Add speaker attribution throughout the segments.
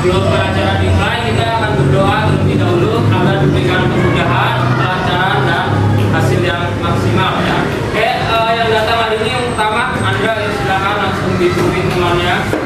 Speaker 1: sebelum pelajaran dimulai kita akan berdoa terlebih dahulu agar diberikan kemudahan, kelancaran dan hasil yang maksimal ya. Oke, yang datang hari ini yang pertama Andra, ya, silakan langsung dipimpin temannya.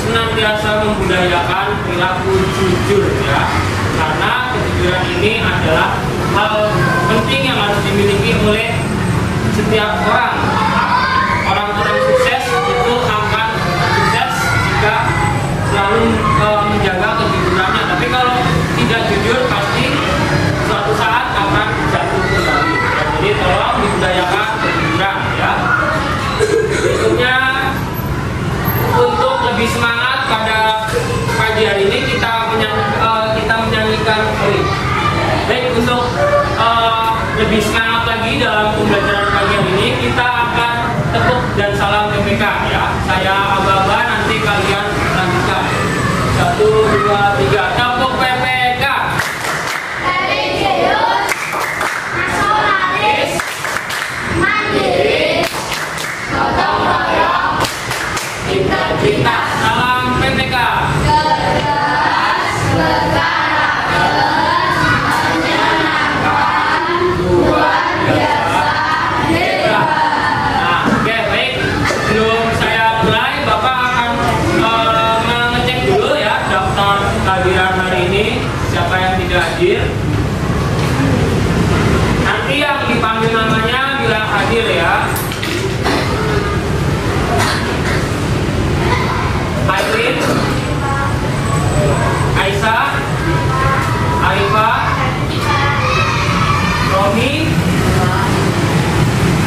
Speaker 1: Senantiasa membudayakan perilaku jujur ya, karena kejujuran ini adalah hal penting yang harus dimiliki oleh setiap orang. Orang-orang sukses itu akan sukses jika selalu menjaga kejujurannya, tapi kalau tidak jujur pasti suatu saat akan jatuh kembali ya, jadi tolong dibudayakan kejujuran ya. Berikutnya, untuk lebih semangat pada pagi hari ini kita menyanyikan baik untuk lebih semangat lagi dalam pembelajaran pagi hari ini kita akan tepuk dan salam PPK ya. Saya aba-aba, nanti kalian lanjutkan. 1, 2, 3 tepuk PPK.
Speaker 2: Religius, nasionalis, mandiri, gotong royong, integritas.
Speaker 1: Salam PPK.
Speaker 2: Cerdas, berkarakter, menyenangkan, luar biasa, hebat.
Speaker 1: Nah, oke, baik. Sebelum saya mulai, Bapak akan mengecek dulu ya daftar kehadiran hari ini, siapa yang tidak hadir. Nanti yang dipanggil namanya bila hadir ya. Airin, Aisyah, Arifah, Romi,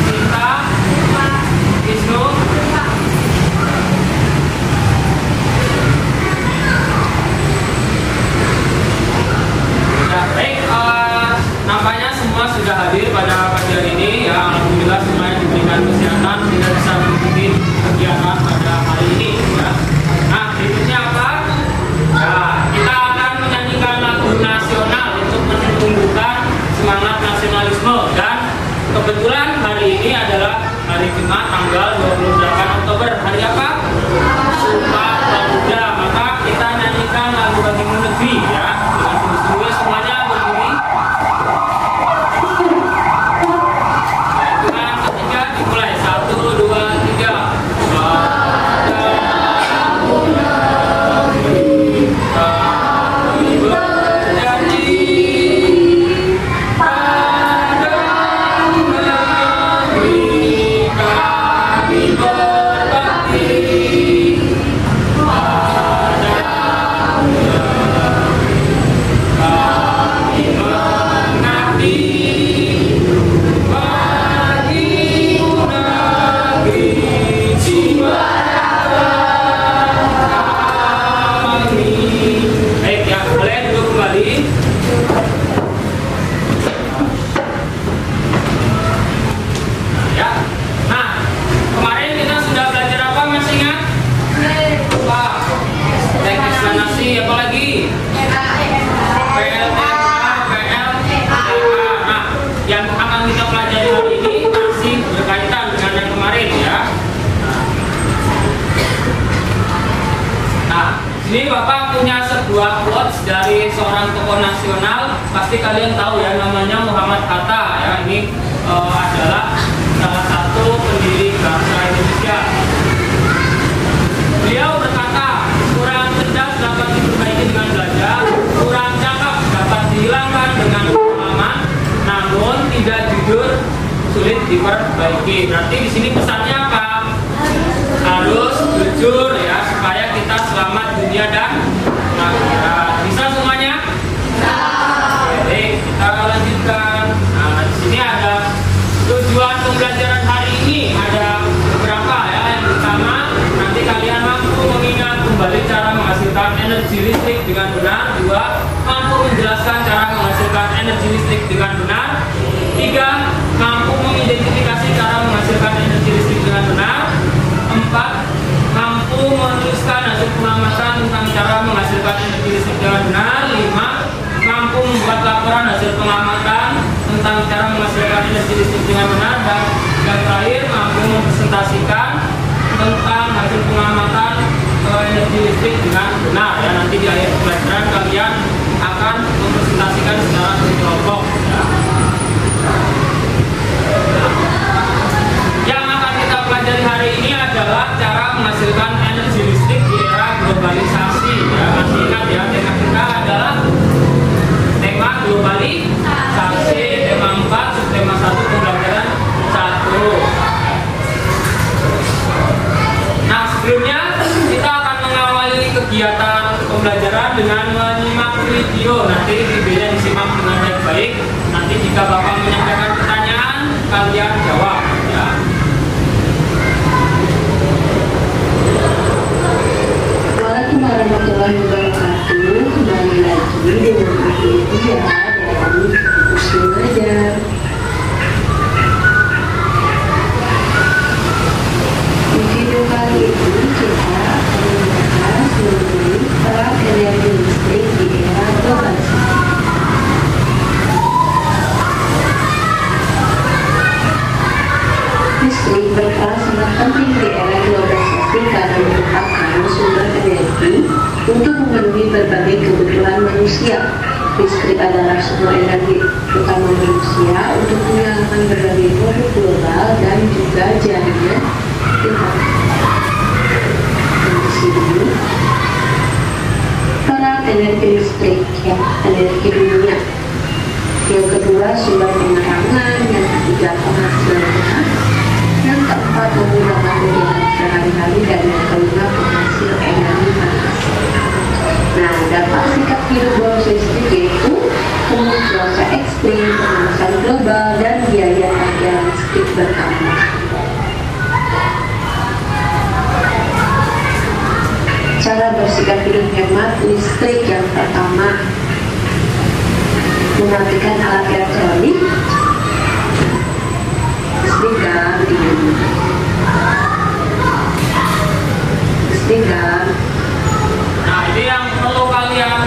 Speaker 1: Cinta, Wisnu, baik, nampaknya semua sudah hadir pada pagi hari ini ya. Alhamdulillah semuanya diberikan kesehatan sehingga bisa mengikuti kegiatan pada hari ini ya. Nah, berikutnya apa? Nah, kita akan menyanyikan lagu nasional untuk menumbuhkan semangat nasionalisme, dan kebetulan hari ini adalah hari Jumat tanggal 28 Oktober. Hari apa? Sumpah Pemuda. Maka kita nyanyikan lagu Bagimu Negeri ya. Dengan sungguh-sungguh semuanya berdiri. Hitungan ketiga dimulai. 1, 2, 3. Ini Bapak punya sebuah quotes dari seorang tokoh nasional, pasti kalian tahu ya, namanya Muhammad Hatta ya. Ini adalah salah satu pendiri bangsa Indonesia. Beliau berkata, kurang cerdas dapat diperbaiki dengan belajar, kurang cakap dapat dihilangkan dengan pengalaman, namun tidak jujur sulit diperbaiki. Berarti di sini pesannya apa? energi listrik dengan benar. 2. Mampu menjelaskan cara menghasilkan energi listrik dengan benar. 3. Mampu mengidentifikasi cara menghasilkan energi listrik dengan benar. 4. Mampu menuliskan hasil pengamatan tentang cara menghasilkan energi listrik dengan benar. 5. Mampu membuat laporan hasil pengamatan tentang cara menghasilkan energi listrik dengan benar. Dan yang terakhir, mampu mempresentasikan tentang hasil pengamatan energi listrik dengan benar. Ya, nanti di akhir pelajaran kalian akan mempresentasikan secara berkelompok. Ya. Yang akan kita pelajari hari ini adalah cara menghasilkan energi listrik di era globalisasi. Ya, masih ingat ya, tema kita adalah tema globalisasi. Tema 4, subtema 1 pembelajaran 1. Nah, sebelumnya kita akan mengawali kegiatan pembelajaran dengan menyimak video. Nanti videonya disimak dengan baik-baik. Nanti jika Bapak menyampaikan pertanyaan, kalian jawab. Ya.
Speaker 3: Assalamualaikum warahmatullahi wabarakatuh. Kembali lagi dengan Dia dari Fokus Belajar. Di video kali ini kita akan membahas mengenai peran energi listrik di era globalisasi. Listrik berperan sangat penting di era globalisasi karena merupakan sumber energi untuk memenuhi berbagai kebutuhan manusia. Listrik adalah sumber energi utama manusia untuk menyalakan berbagai produk global dan juga jaringan internet. Di sini, peran energi listrik, ya, energi dunia. Yang kedua, sumber penerangan. Yang ketiga, penghasilan. Yang keempat, menggunakan kegiatan sehari-hari. Dan yang kelima, penghasil energi panas. Nah, dampak singkat perubahan listrik yaitu kemunculan cuaca ekstrim, pemanasan global, dan biaya harga listrik bertambah. Cara bersikap hidup hemat listrik yang pertama, mematikan alat elektronik, listrik dalam diri. Listrik dalam.
Speaker 1: Nah, ini yang perlu kalian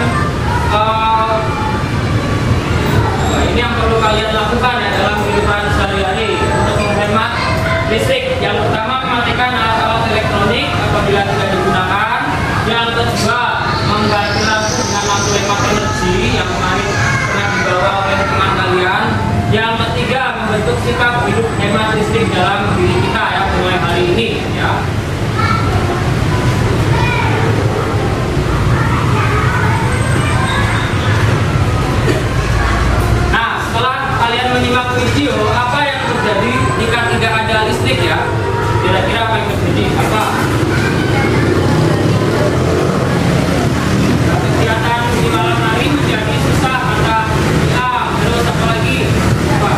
Speaker 1: lakukan ya dalam kehidupan sehari-hari untuk menghemat listrik. Yang pertama, mematikan alat-alat elektronik apabila tidak digunakan. Yang kedua, mengganti lampu dengan lampu hemat energi yang kemarin pernah dibawa oleh teman kalian. Yang ketiga, membentuk sikap hidup hemat listrik dalam diri kita ya mulai hari ini ya. Menyimak video, apa yang terjadi jika tidak ada listrik ya? Kira-kira apa yang terjadi? Apa? Kegiatan di malam hari menjadi susah, maka terus apa lagi? Apa?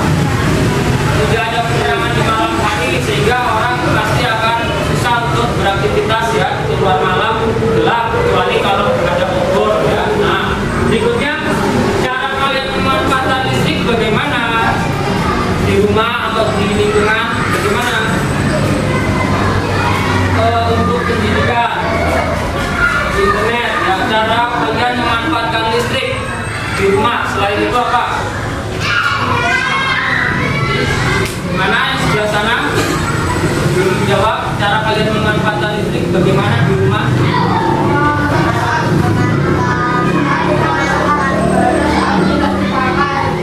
Speaker 1: Tidak ada penerangan di malam hari sehingga orang pasti akan susah untuk beraktivitas ya. Keluar malam gelap kecuali kalau ada obor ya. Nah, berikutnya cara kalian memanfaatkan listrik bagaimana? Di rumah atau di lingkungan bagaimana? Untuk pendidikan, internet, ya, cara kalian memanfaatkan listrik di rumah. Selain itu apa? Mana yang sebelah sana? Belum jawab. Cara kalian memanfaatkan listrik bagaimana di rumah?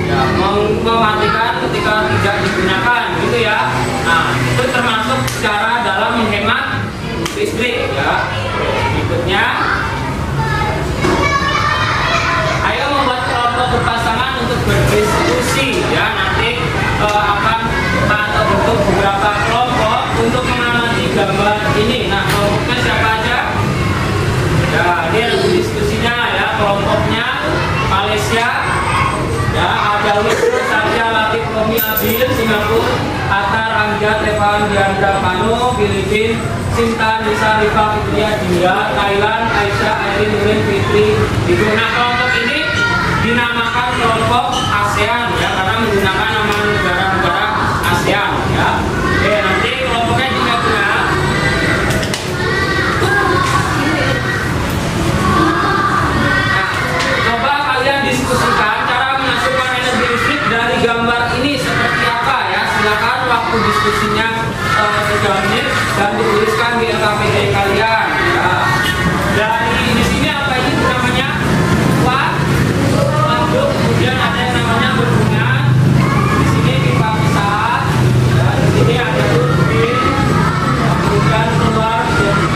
Speaker 1: Ya, mematikan ketika tidak digunakan gitu ya. Nah, itu termasuk cara dalam menghemat listrik ya. Berikutnya, ayo membuat kelompok berpasangan untuk berdiskusi ya. Nanti akan atau bentuk beberapa kelompok untuk mengamati gambar ini. Nah, kelompoknya siapa aja? Ya, ini ada diskusinya ya. Kelompoknya Malaysia ya, ada Wisnu, Satya, Latif, Romi, Abil, Singapura, Atar, Amjad, Evan, Diandra, Pano, Filipin, Cinta, Nisa, Rifa, Fitria, Dinda, Thailand, Aisyah, Airin, Nurin, Fitri, Ibu. Nah, kelompok ini dinamakan kelompok ASEAN ya, karena menggunakan nama negara-negara ASEAN ya. Oke, nanti kelompoknya juga coba kalian diskusikan cara menghasilkan energi listrik dari gambar ini seperti apa ya. Silakan waktu diskusinya 3 menit dan dituliskan di LKPD kalian ya. Dari di sini apa ini namanya? Waduk, kemudian ada yang namanya berbunga. Di sini pipa besar. Ya, di sini ada turbin. Kemudian keluar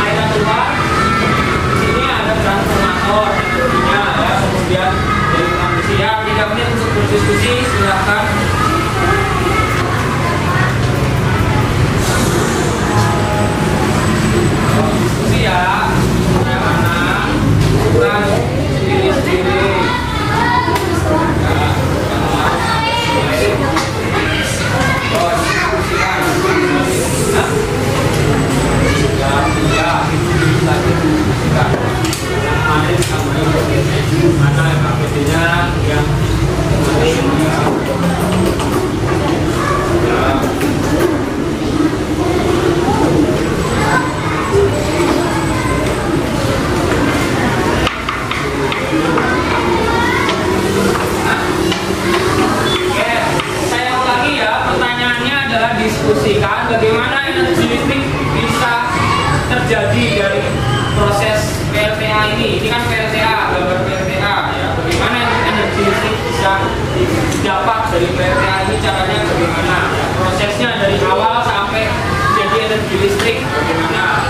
Speaker 1: air keluar. Di sini ada transformator energinya ya. Kemudian dari manusia 3 menit untuk berdiskusi. Silakan. Diskusi ya. Yang mana? Bukan sendiri-sendiri. Mana LKPD-nya yang diskusikan bagaimana energi listrik bisa terjadi dari proses PLTA ini. Ini kan PLTA, gambar PLTA ya. Bagaimana energi listrik bisa didapat dari PLTA ini, caranya bagaimana? Ya, prosesnya dari awal sampai jadi energi listrik bagaimana?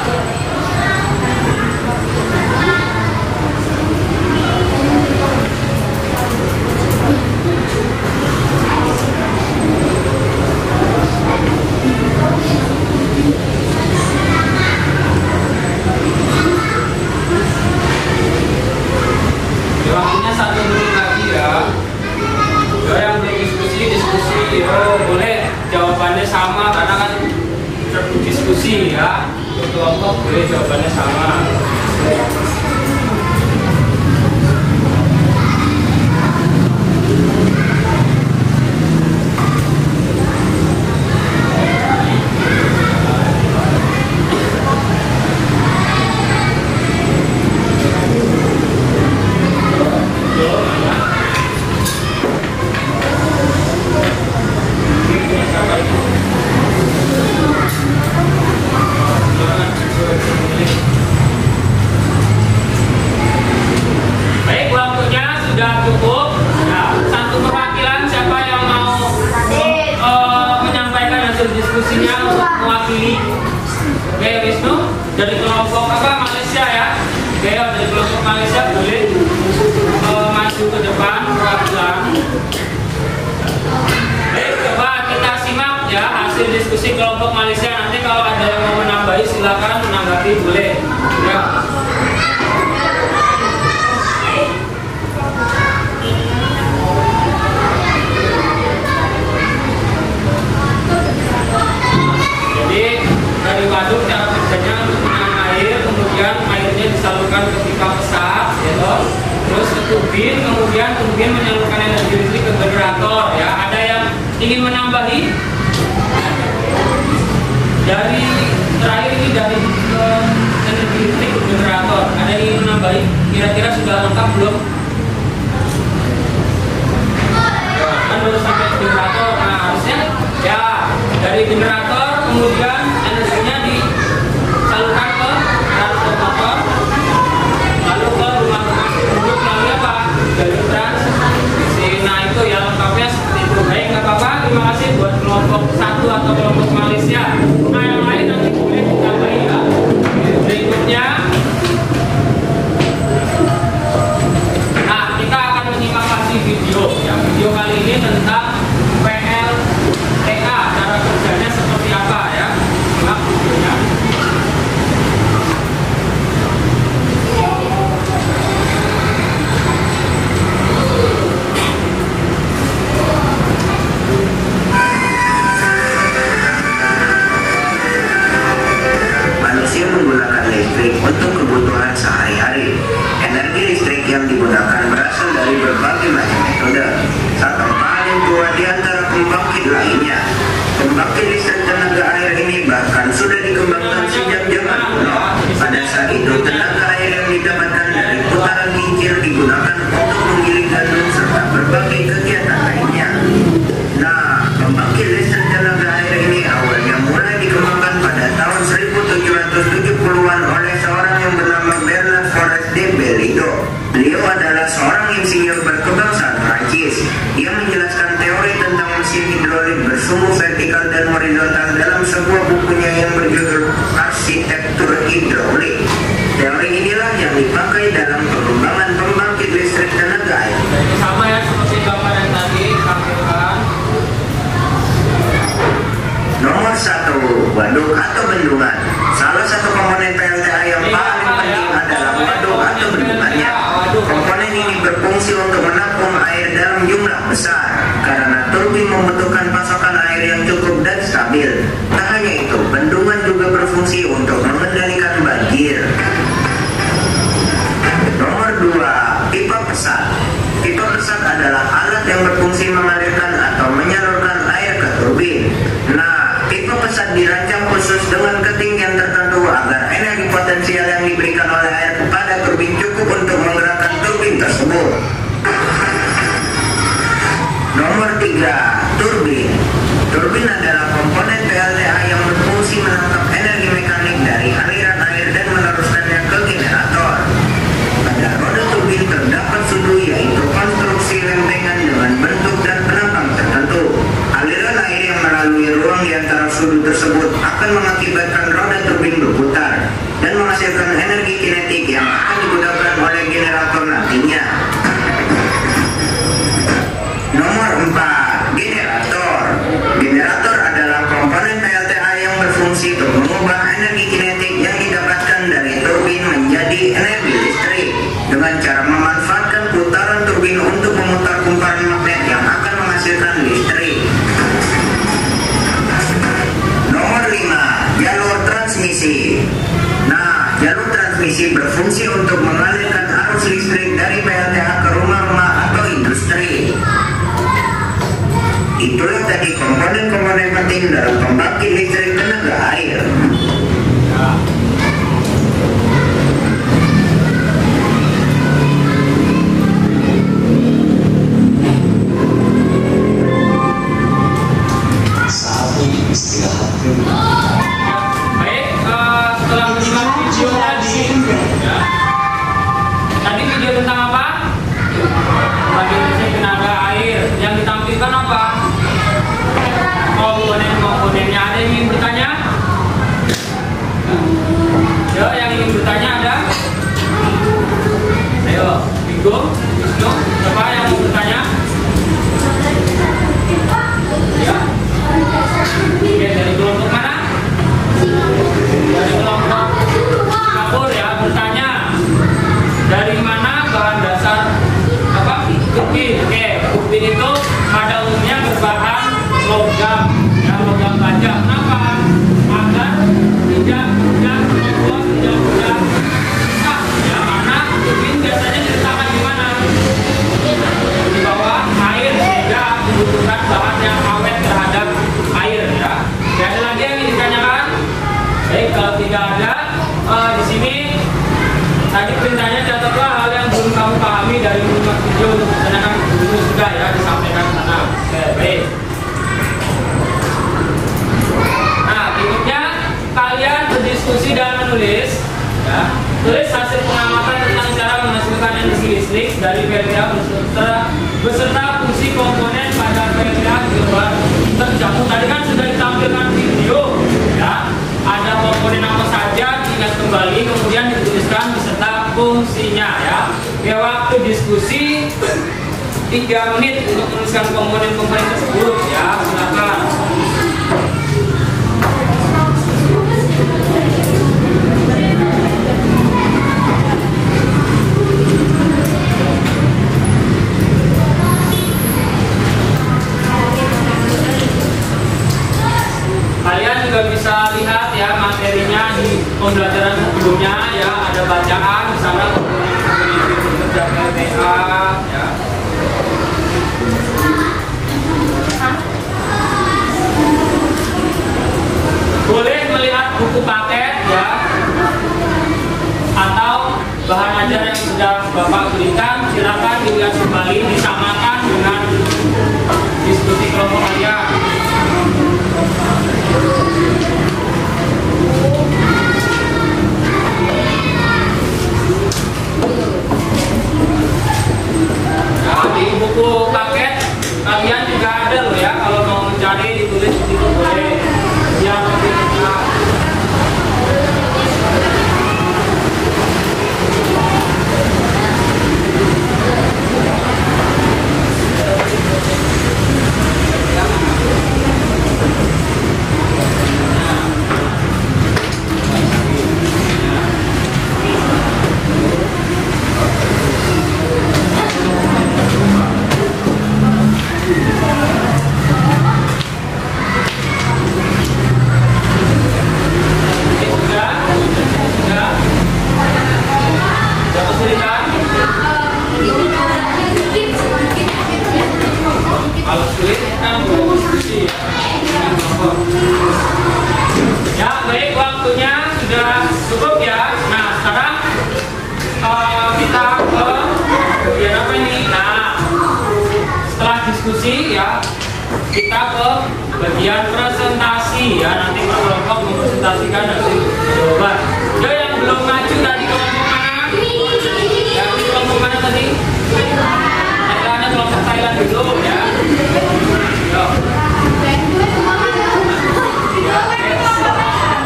Speaker 1: Waktunya 1 menit lagi ya. Yang diskusi boleh jawabannya sama karena kan diskusi ya. Kelompok boleh jawabannya sama. Baik, waktunya sudah cukup. Nah, satu perwakilan siapa yang mau menyampaikan hasil diskusinya untuk mewakili? Oke, Wisnu dari kelompok apa Malaysia ya? Oke, dari kelompok Malaysia boleh maju ke depan perwakilan. Baik, coba kita simak ya hasil diskusi kelompok Malaysia. Nanti kalau ada yang mau menambahi silakan menanggapi boleh. Ya. Jadi dari waduk cara kerjanya untuk menahan air, kemudian airnya disalurkan ke pipa besar, gitu. Terus ke turbin, kemudian turbin menyalurkan energi listrik ke generator. Ya, ada yang ingin menambahi? Dari terakhir ini dari energi listrik ke generator. Ada yang ingin menambahi? Kira-kira sudah lengkap belum? Kan baru sampai generator. Nah, harusnya ya dari generator kemudian energinya disalurkan ke transformator, lalu ke rumah-rumah penduduk melalui apa? Jalur transmisi. Nah, itu ya lengkapnya seperti itu. Baik, nggak apa-apa. Terima kasih buat kelompok 1 atau kelompok Malaysia. Nah, yang lain nanti boleh ditambahi ya. Berikutnya, nah kita akan menyimak lagi video. Ya, video kali ini tentang PLTA, cara kerjanya seperti apa ya.
Speaker 4: itu tenaga air yang didapatkan dari putaran kincir digunakan untuk menggiling gandum serta berbagai kegiatan lainnya. Nah, pembangkit listrik tenaga air ini awalnya mulai dikembangkan pada tahun 1770-an oleh seorang yang bernama Bernard Forest de Bellido. Beliau adalah seorang insinyur berkebangsaan Prancis. Ia menjelaskan teori tentang mesin hidrolik bersumbu vertikal dan horizontal dalam sebuah bukunya yang berjudul Arsitektur Hidrolik. Teori inilah yang dipakai dalam pengembangan pembangkit listrik tenaga air.
Speaker 1: Sama ya seperti gambar yang tadi tampilkan.
Speaker 4: Nomor 1, waduk atau bendungan. Salah satu komponen PLTA yang paling penting adalah waduk atau bendungannya. Komponen ini berfungsi untuk menampung air dalam jumlah besar karena turbin membutuhkan pasokan air yang cukup dan stabil. Tak hanya itu, bendungan juga berfungsi untuk mengendalikan banjir. Nomor 2, pipa pesat. Pipa pesat adalah alat yang berfungsi mengalirkan atau menyalurkan air ke turbin. Nah, pipa pesat dirancang khusus dengan ketinggian tertentu agar energi potensial yang diberikan oleh air kepada turbin cukup untuk menggerakkan turbin tersebut. Nomor 3, turbin. Turbin adalah komponen PLTA yang berfungsi menangkap energi mekanik dari aliran air dan meneruskannya ke generator. Pada roda turbin terdapat sudu, yaitu konstruksi lempengan dengan bentuk dan penampang tertentu. Aliran air yang melalui ruang di antara sudu tersebut akan mengakibatkan roda turbin berputar dan menghasilkan energi kinetik yang akan digunakan oleh generator nantinya. Nomor 4, generator. Generator adalah komponen PLTA yang berfungsi untuk mengubah energi kinetik yang didapatkan dari turbin menjadi energi listrik dengan cara memanfaatkan putaran turbin untuk memutar kumparan magnet yang akan menghasilkan listrik. Nomor 5, jalur transmisi. Nah, jalur transmisi berfungsi untuk mengalirkan arus listrik dari PLTA ke rumah-rumah atau industri. Itulah tadi komponen-komponen penting dalam pembangkit listrik tenaga air.
Speaker 5: Saatnya istirahat.
Speaker 1: Baik, setelah menyimak video tadi, ya, tadi video tentang apa? Pembangkit listrik tenaga air. Yang ditampilkan apa? Komponen-komponennya. Ada yang ingin bertanya? Ya, yang ingin bertanya ada? Ayo, Bingo, Wisnu, siapa yang mau bertanya? Ya. Oke, dari kelompok mana? Dari kelompok Singapura ya, bertanya. Dari mana bahan dasar apa? Turbin. Oke, turbin itu pada umumnya berbahan logam, ya, logam baja. Kenapa? Agar tidak mudah rusak, ya, karena turbin biasanya diletakkan di mana? Di bawah air, sehingga membutuhkan bahan yang awet terhadap air, ya. Ada lagi yang ingin ditanyakan? Baik, kalau tidak ada, di sini tadi perintahnya catatlah hal yang belum kamu pahami dari video untuk menanyakan dulu sudah ya disampaikan sana. Oke, baik. Nah, berikutnya kalian berdiskusi dan menulis, ya. Tulis hasil pengamatan tentang cara menghasilkan energi listrik dari PLTA beserta fungsi komponen pada PLTA global tercampur. Tadi kan sudah ditampilkan video, ya. Ada komponen apa saja, diingat kembali, kemudian dituliskan beserta fungsinya, ya. Ya, waktu diskusi 3 menit untuk menuliskan komponen-komponen tersebut, ya. Silakan. Kalian juga bisa lihat ya materinya di pembelajaran sebelumnya, ya, ada bacaan di sana komponen kerja PLTA, ya. Boleh melihat buku paket, ya. Bapak berikan, silakan dilihat kembali, disamakan dengan diskusi kelompok kalian. Nah, di buku paket kalian juga ada loh ya, kalau mau mencari ditulis di situ boleh. Ya, kalau sulit kan diskusi ya. Baik, waktunya sudah cukup ya. Nah, sekarang kita ke bagian apa ini? Nah, setelah diskusi ya, kita ke bagian presentasi ya. Nanti Pak kelompok mempresentasikan hasil jawaban. Ya, yang belum maju tadi kelompok mana? Yang kelompok mana tadi? Thailand, kelompok Thailand dulu ya.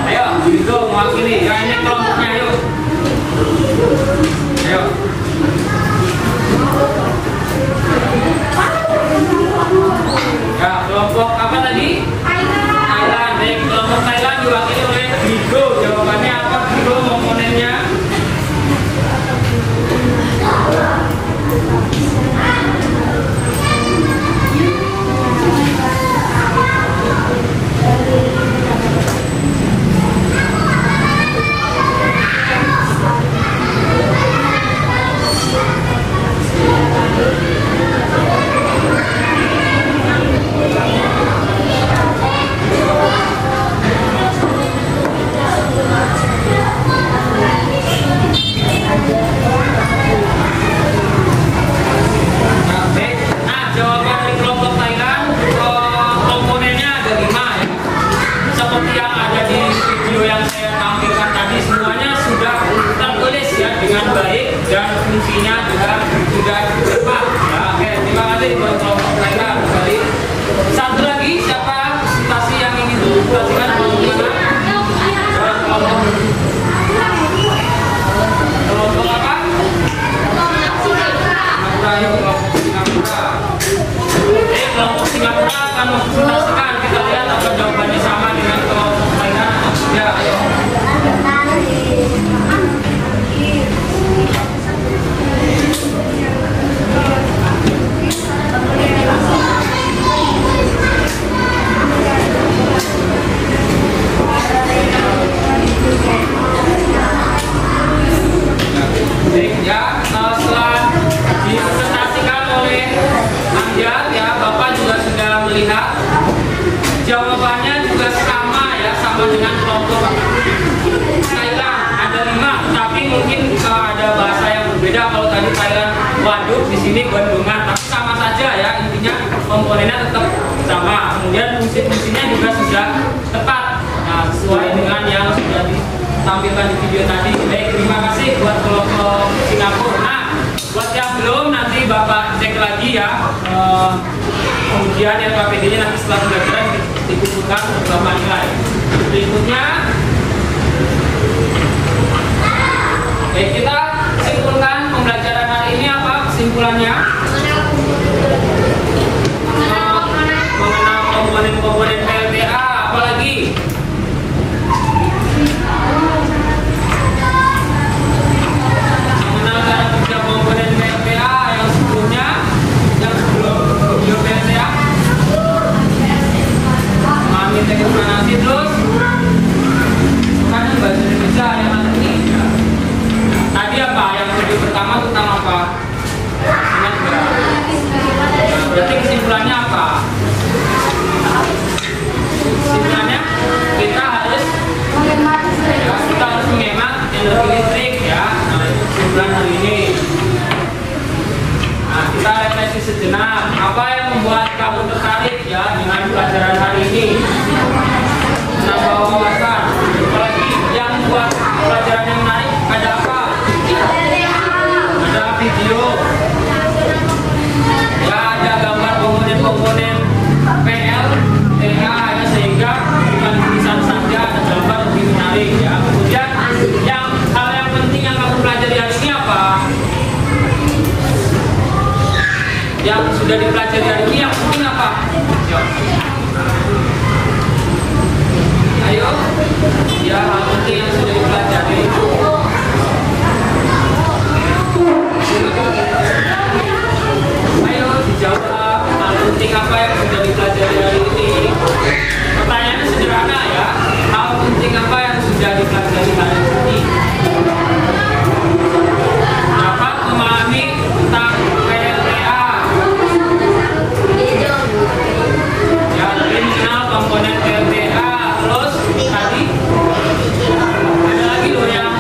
Speaker 1: Ayo, itu mewakili. Ya, ini kelompoknya, ayo. Ayo. Ya, kelompok apa tadi? Thailand. Baik, kelompok Thailand diwakili oleh Bigo. Jawabannya apa, Bigo, komponennya? Dengan baik dan fungsinya juga sudah tepat ya. Oke, terima kasih buat kelompok Thailand kembali. Satu lagi, siapa presentasi yang ingin dipresentasikan? Kelompok apa? Singapura. Kelompok Singapura akan mempresentasikan. Kita lihat apa jawabannya sama dengan kelompok Thailand. Ya, ayo. Ya, setelah dipresentasikan oleh Amjad ya, Bapak juga sudah melihat jawabannya juga sama ya, sama dengan kelompok Thailand. Ada 5, tapi mungkin ada bahasa yang berbeda. Kalau tadi Thailand waduk, di sini bendungan, tapi sama saja ya, intinya komponennya tetap sama. Kemudian fungsi-fungsinya juga sudah tepat, nah, sesuai dengan yang sudah ditampilkan di video tadi. Baik, terima kasih buat kelompok Singapura. Nah, buat yang belum, nanti Bapak cek lagi ya. Kemudian yang KPD-nya nanti setelah pembelajaran dikumpulkan beberapa nilai. Berikutnya, baik, kita simpulkan pembelajaran hari ini apa kesimpulannya? Mengenal komponen-komponen PLTA, apalagi? Mengenal cara kerja komponen PLTA yang sebelumnya, yang sebelum video PLTA. Memahami teks eksplanasi terus. Bukan bahasa Indonesia yang ada ini. Tadi apa? Yang video pertama tentang apa? Ingat nggak? Berarti kesimpulannya apa? Kesimpulannya kita harus menghemat energi listrik ya. Nah, itu kesimpulan hari ini. sejenak. Apa yang membuat kamu tertarik ya dengan pelajaran hari ini? Menambah wawasan. Apalagi yang membuat pelajaran yang menarik ada apa? Ada video. Ya, ada gambar komponen-komponen PL, TA ya, sehingga bukan tulisan saja, ada gambar lebih menarik ya. Kemudian hal yang penting yang kamu pelajari hari ini apa? Yang sudah dipelajari hari ini yang penting apa? Ayo, ya hal penting yang sudah dipelajari. Ayo dijawab, hal penting apa yang sudah dipelajari hari ini? Pertanyaannya sederhana ya, hal penting apa yang sudah dipelajari hari ini? Dapat memahami tentang PLTA. Ya, lebih mengenal komponen PLTA. Terus tadi ada lagi loh yang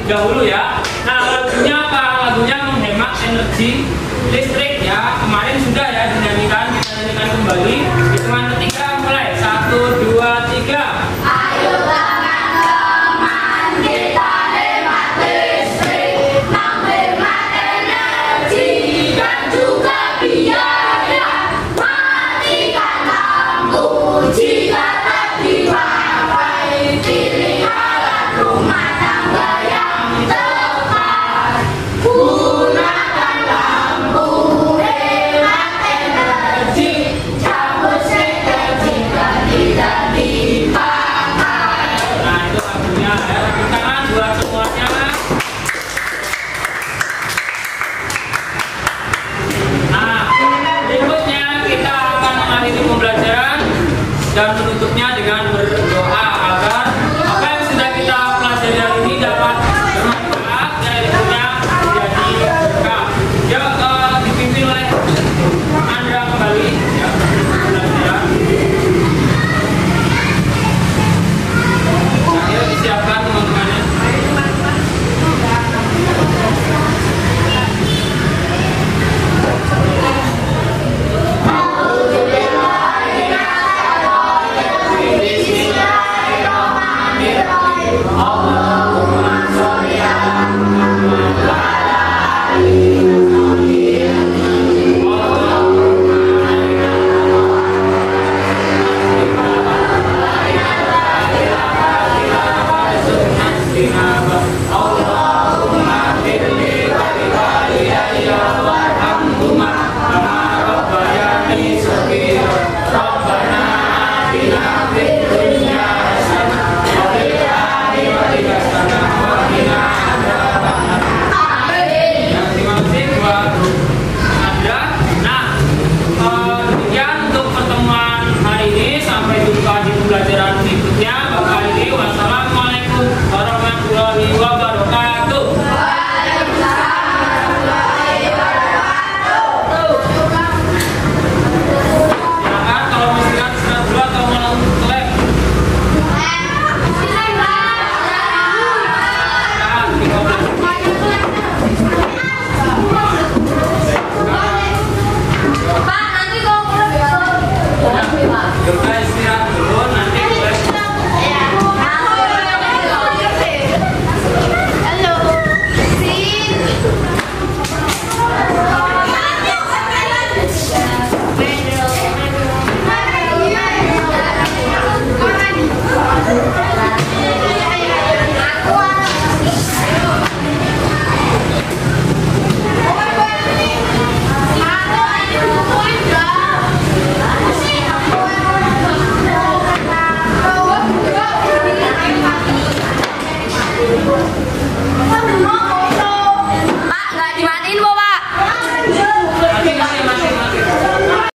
Speaker 1: dahulu ya. Nah, lagunya apa? Lagunya menghemat energi listrik ya. Kemarin sudah ya dinyanyikan, kita nyanyikan kembali. Hitungan ketiga mulai. 1, 2, 3.
Speaker 2: Ayo teman-teman kita hemat listrik, menghemat energi dan juga biaya. Matikan lampu jika tak dipakai, pilih alat rumah tangga yang tepat. Gunakan lampu hemat energi, cabut steker jika tidak dipakai.
Speaker 1: Nah, itu lagunya ya. Tepuk tangan buat semuanya. Nah, berikutnya kita akan mengakhiri pembelajaran dan menutupnya dengan